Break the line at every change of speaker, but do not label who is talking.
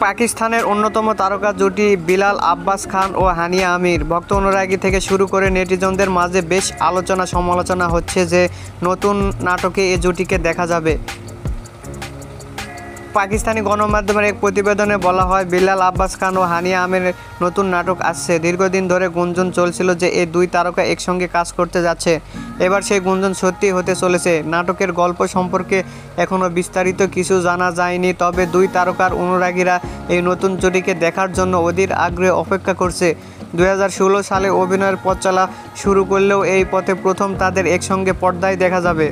পাকিস্তানের অন্যতম তারকা জুটি বিলাল আব্বাস খান ও হানিয়া আমির। ভক্ত অনুরাগী থেকে শুরু করে নেটিজনদের মাঝে বেশ আলোচনা সমালোচনা হচ্ছে যে নতুন নাটকে এ জুটিকে দেখা যাবে। পাকিস্তানি গণমাধ্যমের এক প্রতিবেদনে বলা হয়, বিলাল আব্বাস খান ও হানিয়া আমিরের নতুন নাটক আসছে। দীর্ঘদিন ধরে গুঞ্জন চলছিল যে এই দুই তারকা একসঙ্গে কাজ করতে যাচ্ছে। এবার সেই গুঞ্জন সত্যি হতে চলেছে। নাটকের গল্প সম্পর্কে এখনও বিস্তারিত কিছু জানা যায়নি, তবে দুই তারকার অনুরাগীরা এই নতুন জুটিকে দেখার জন্য অধীর আগ্রহে অপেক্ষা করছে। 2016 সালে অভিনয়ের পথ চলা শুরু করলেও এই পথে প্রথম তাদের একসঙ্গে পর্দায় দেখা যাবে।